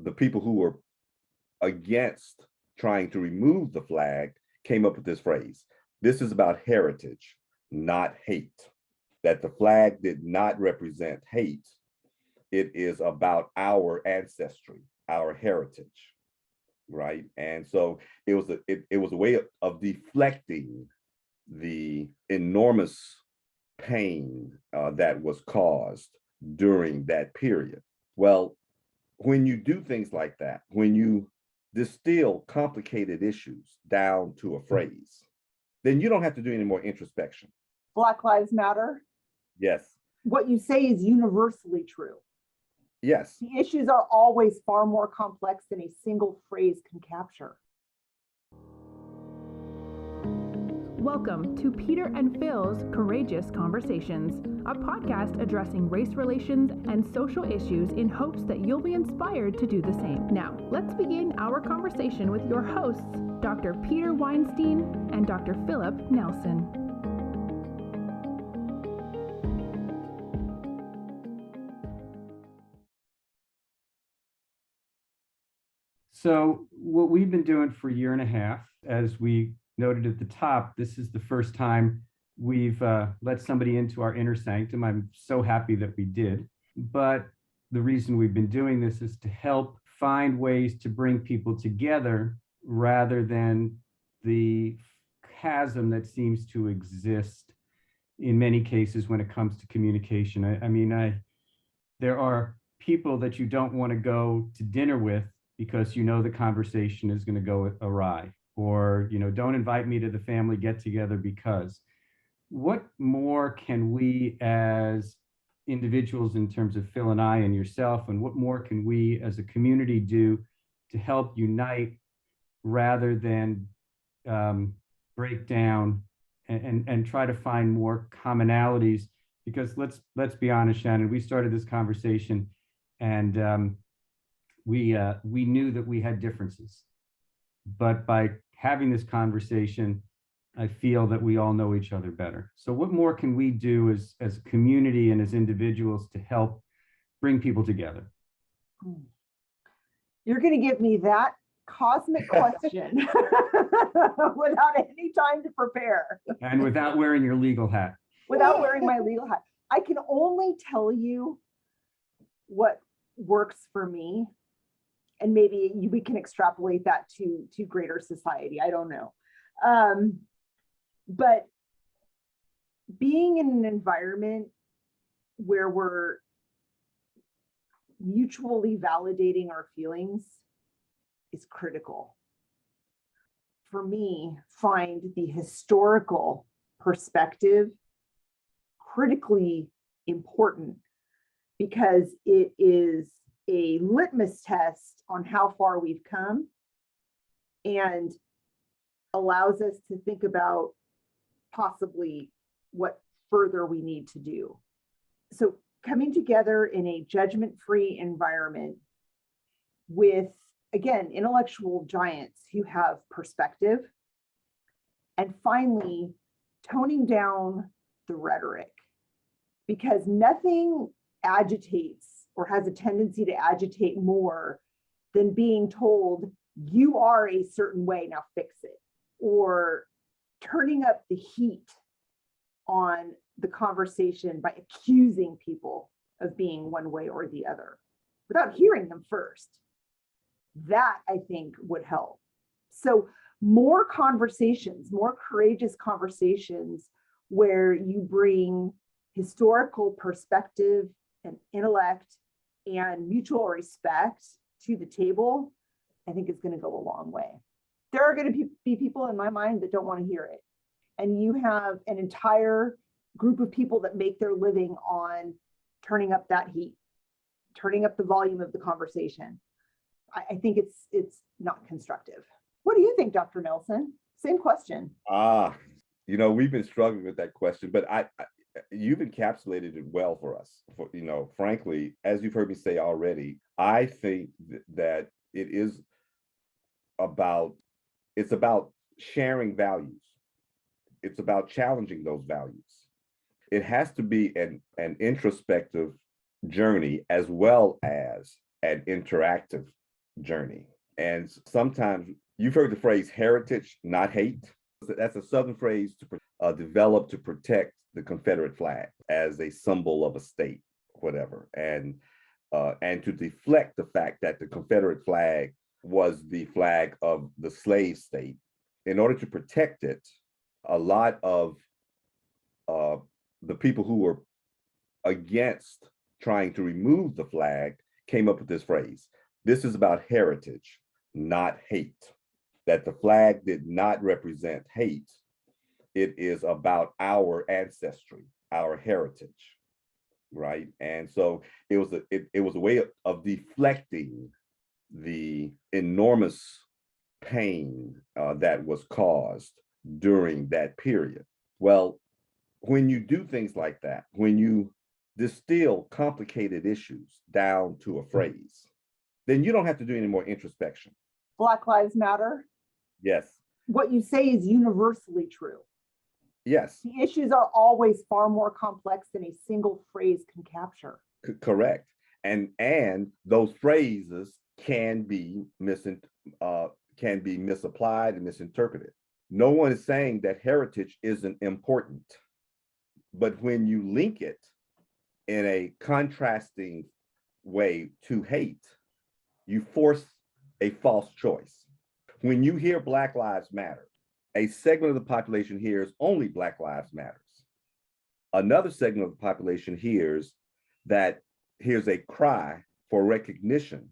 the people who were against trying to remove the flag came up with this phrase. This is about heritage, not hate. That the flag did not represent hate. It is about our ancestry, our heritage, right? And so it was a way of deflecting the enormous pain that was caused during that period. Well, when you do things like that, when you distill complicated issues down to a phrase, then you don't have to do any more introspection. Black Lives Matter. Yes. What you say is universally true. Yes. The issues are always far more complex than a single phrase can capture. Welcome to Peter and Phil's Courageous Conversations, a podcast addressing race relations and social issues in hopes that you'll be inspired to do the same. Now, let's begin our conversation with your hosts, Dr. Peter Weinstein and Dr. Philip Nelson. So what we've been doing for a year and a half, as we noted at the top, this is the first time we've let somebody into our inner sanctum. I'm so happy that we did. But the reason we've been doing this is to help find ways to bring people together rather than the chasm that seems to exist in many cases when it comes to communication. There are people that you don't want to go to dinner with because you know the conversation is going to go awry, or don't invite me to the family get together because. What more can we as individuals, in terms of Phil and I and yourself, and what more can we as a community do to help unite rather than break down and try to find more commonalities? Because let's be honest, Shannon, we started this conversation and we knew that we had differences, but by having this conversation, I feel that we all know each other better. So what more can we do as a community and as individuals to help bring people together? You're going to give me that cosmic question without any time to prepare. And without wearing your legal hat. Without wearing my legal hat. I can only tell you what works for me. And maybe we can extrapolate that to greater society. I don't know. But being in an environment where we're mutually validating our feelings is critical. For me, find the historical perspective critically important because it is a litmus test on how far we've come and allows us to think about possibly what further we need to do. So coming together in a judgment-free environment with, again, intellectual giants who have perspective, and finally toning down the rhetoric, because nothing agitates or has a tendency to agitate more than being told you are a certain way, now fix it, or turning up the heat on the conversation by accusing people of being one way or the other without hearing them first. That, I think, would help. So more conversations, more courageous conversations where you bring historical perspective and intellect and mutual respect to the table, I think is going to go a long way. There are going to be people in my mind that don't want to hear it. And you have an entire group of people that make their living on turning up that heat, turning up the volume of the conversation. I think it's not constructive. What do you think, Dr. Nelson? Same question. We've been struggling with that question, but you've encapsulated it well for us. Frankly, as you've heard me say already, I think that it's about sharing values. It's about challenging those values. It has to be an introspective journey as well as an interactive journey. And sometimes you've heard the phrase heritage, not hate. That's a Southern phrase developed to protect the Confederate flag as a symbol of a state, whatever, and to deflect the fact that the Confederate flag was the flag of the slave state. In order to protect it, a lot of the people who were against trying to remove the flag came up with this phrase. This is about heritage, not hate. That the flag did not represent hate. It is about our ancestry, our heritage, right? And so it was a way of deflecting the enormous pain that was caused during that period. Well, when you do things like that, when you distill complicated issues down to a phrase, then you don't have to do any more introspection. Black Lives Matter. Yes. What you say is universally true. Yes. The issues are always far more complex than a single phrase can capture. Correct. And those phrases can be misapplied and misinterpreted. No one is saying that heritage isn't important, but when you link it in a contrasting way to hate, you force a false choice. When you hear Black Lives Matter, a segment of the population hears only Black Lives Matters. Another segment of the population hears a cry for recognition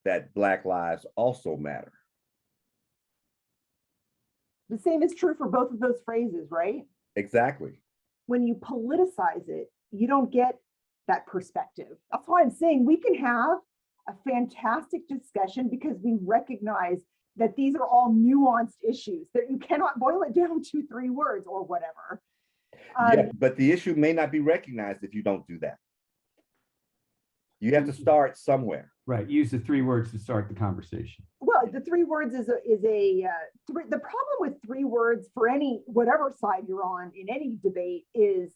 that Black lives also matter. The same is true for both of those phrases, right? Exactly. When you politicize it, you don't get that perspective. That's why I'm saying we can have a fantastic discussion because we recognize that these are all nuanced issues, that you cannot boil it down to 3 words or whatever. Yeah, but the issue may not be recognized if you don't do that. You have to start somewhere. Right. Use the 3 words to start the conversation. Well, the 3 words the problem with 3 words for whatever side you're on in any debate is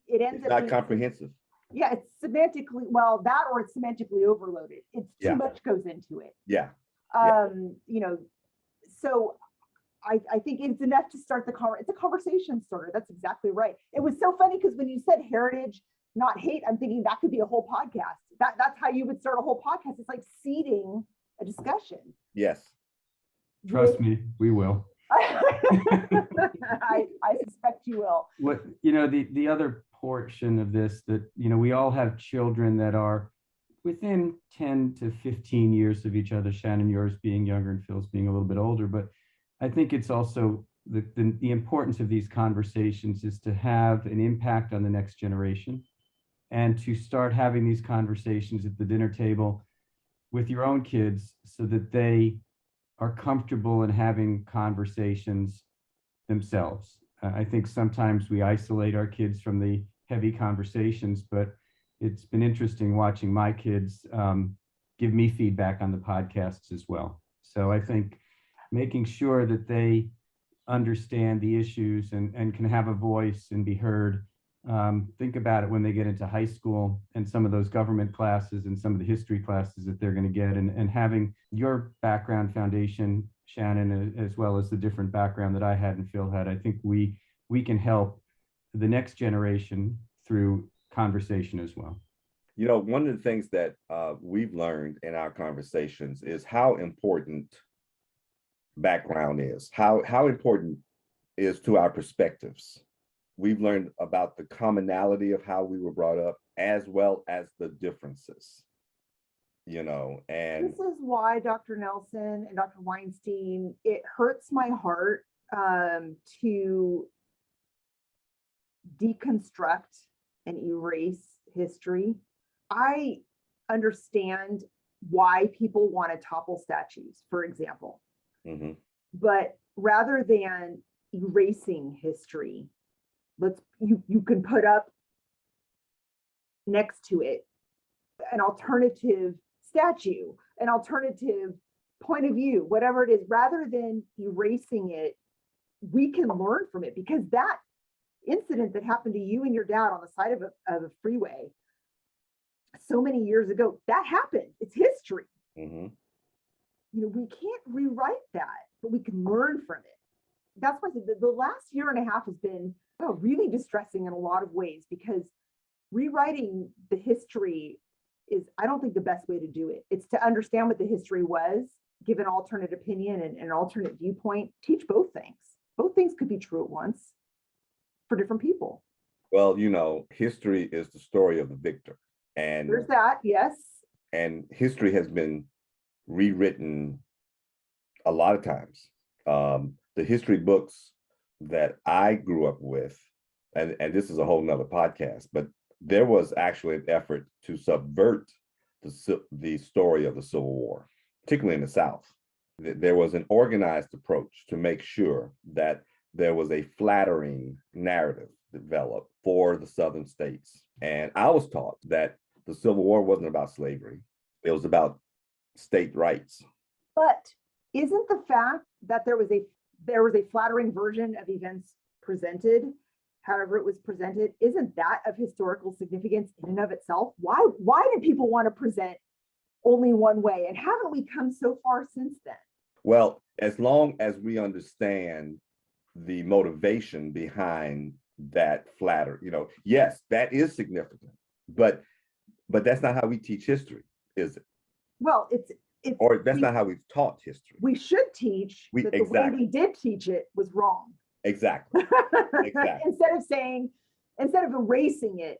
it ends It's up not being, comprehensive. yeah, it's semantically, that or it's semantically overloaded. It's too much goes into it. Yeah. So I think it's enough to start it's a conversation starter. That's exactly right. It was so funny because when you said heritage, not hate, I'm thinking that could be a whole podcast. That's how you would start a whole podcast. It's like seeding a discussion. Yes. Trust me, we will. I suspect you will. What, the other portion of this that, we all have children that are within 10 to 15 years of each other, Shannon, yours being younger and Phil's being a little bit older, but I think it's also the importance of these conversations is to have an impact on the next generation and to start having these conversations at the dinner table with your own kids so that they are comfortable in having conversations themselves. I think sometimes we isolate our kids from the heavy conversations, but it's been interesting watching my kids give me feedback on the podcasts as well. So I think making sure that they understand the issues and can have a voice and be heard. Think about it when they get into high school and some of those government classes and some of the history classes that they're going to get, and having your background foundation, Shannon, as well as the different background that I had and Phil had. I think we can help the next generation through conversation as well. One of the things that we've learned in our conversations is how important background is, how important is to our perspectives. We've learned about the commonality of how we were brought up as well as the differences, and this is why Dr. Nelson and Dr. Weinstein, it hurts my heart to deconstruct and erase history. I understand why people want to topple statues, for example. Mm-hmm. But rather than erasing history, you can put up next to it an alternative statue, an alternative point of view, whatever it is. Rather than erasing it, we can learn from it, because that incident that happened to you and your dad on the side of a freeway so many years ago, that happened. It's history. Mm-hmm. we can't rewrite that, but we can learn from it. That's why I said the last year and a half has been really distressing in a lot of ways, because rewriting the history is, I don't think, the best way to do it. It's to understand what the history was, give an alternate opinion and an alternate viewpoint, teach both things. Both things could be true at once for different people. Well, history is the story of the victor. And there's that, yes. And history has been rewritten a lot of times. The history books that I grew up with, and this is a whole nother podcast, but there was actually an effort to subvert the story of the Civil War, particularly in the South. There was an organized approach to make sure that there was a flattering narrative developed for the Southern states. And I was taught that the Civil War wasn't about slavery. It was about state rights. But isn't the fact that there was a flattering version of events presented, however it was presented, isn't that of historical significance in and of itself? Why did people want to present only one way? And haven't we come so far since then? Well, as long as we understand the motivation behind that flatter, yes, that is significant, but that's not how we teach history, is it? Well, or that's not how we've taught history. We should teach that the way we did teach it was wrong. Exactly. Instead of erasing it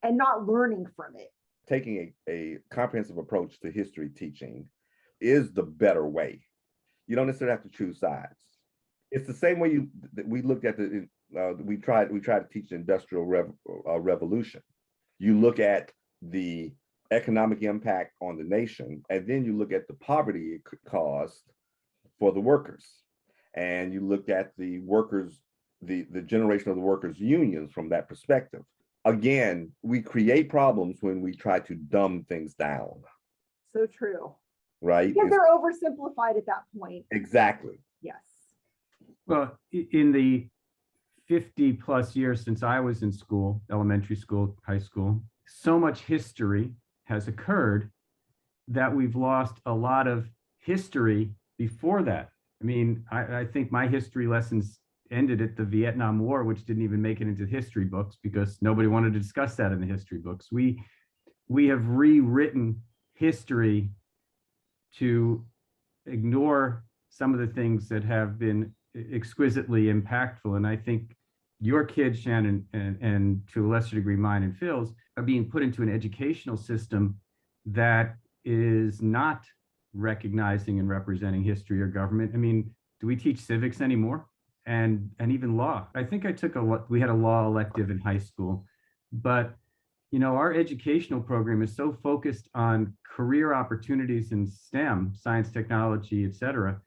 and not learning from it. Taking a comprehensive approach to history teaching is the better way. You don't necessarily have to choose sides. It's the same way we looked at we tried to teach the Industrial Revolution. You look at the economic impact on the nation, and then you look at the poverty it caused for the workers, and you look at the workers, the generation of the workers' unions from that perspective. Again, we create problems when we try to dumb things down. So true. Right? Because they're oversimplified at that point. Exactly. Yes. Well, in the 50 plus years since I was in school, elementary school, high school, so much history has occurred that we've lost a lot of history before that. I mean, I think my history lessons ended at the Vietnam War, which didn't even make it into history books because nobody wanted to discuss that in the history books. We have rewritten history to ignore some of the things that have been exquisitely impactful. And I think your kids, Shannon, and to a lesser degree mine and Phil's, are being put into an educational system that is not recognizing and representing history or government. I mean, do we teach civics anymore? And even law? I think we had a law elective in high school, but our educational program is so focused on career opportunities in STEM, science, technology, et cetera,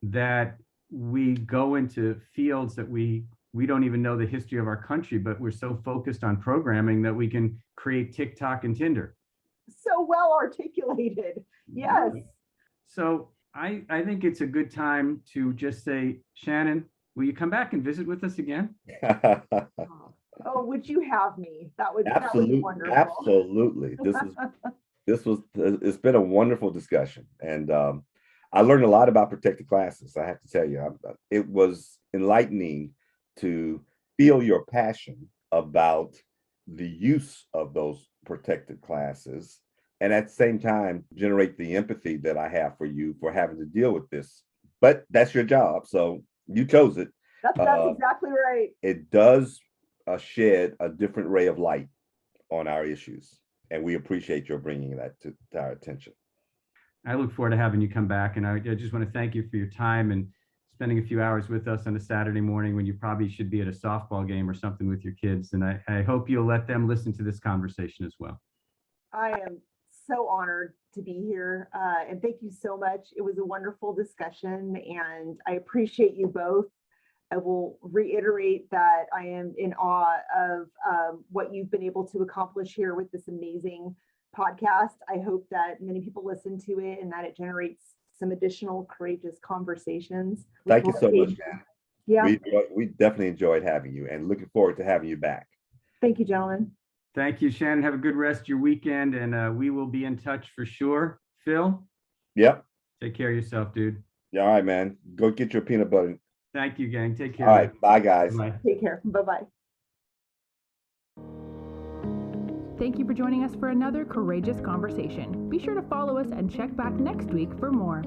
that we go into fields that we don't even know the history of our country, but we're so focused on programming that we can create TikTok and Tinder. So well articulated. Yes. So I think it's a good time to just say, Shannon, will you come back and visit with us again? Oh, would you have me? That would absolutely, be wonderful. Absolutely. It's been a wonderful discussion. And I learned a lot about protected classes. I have to tell you, it was enlightening to feel your passion about the use of those protected classes, and at the same time generate the empathy that I have for you for having to deal with this. But that's your job, so you chose it. That's exactly right. It does shed a different ray of light on our issues, and we appreciate your bringing that to our attention. I look forward to having you come back, and I just want to thank you for your time and spending a few hours with us on a Saturday morning when you probably should be at a softball game or something with your kids. And I hope you'll let them listen to this conversation as well. I am so honored to be here, and thank you so much. It was a wonderful discussion, and I appreciate you both. I will reiterate that I am in awe of what you've been able to accomplish here with this amazing podcast. I hope that many people listen to it and that it generates some additional courageous conversations. Thank you so much, Shannon. Yeah. We definitely enjoyed having you and looking forward to having you back. Thank you, gentlemen. Thank you, Shannon. Have a good rest of your weekend, and we will be in touch for sure. Phil? Yep. Take care of yourself, dude. Yeah, all right, man. Go get your peanut butter. Thank you, gang. Take care. All right, bye, guys. Bye. Take care. Bye-bye. Thank you for joining us for another courageous conversation. Be sure to follow us and check back next week for more.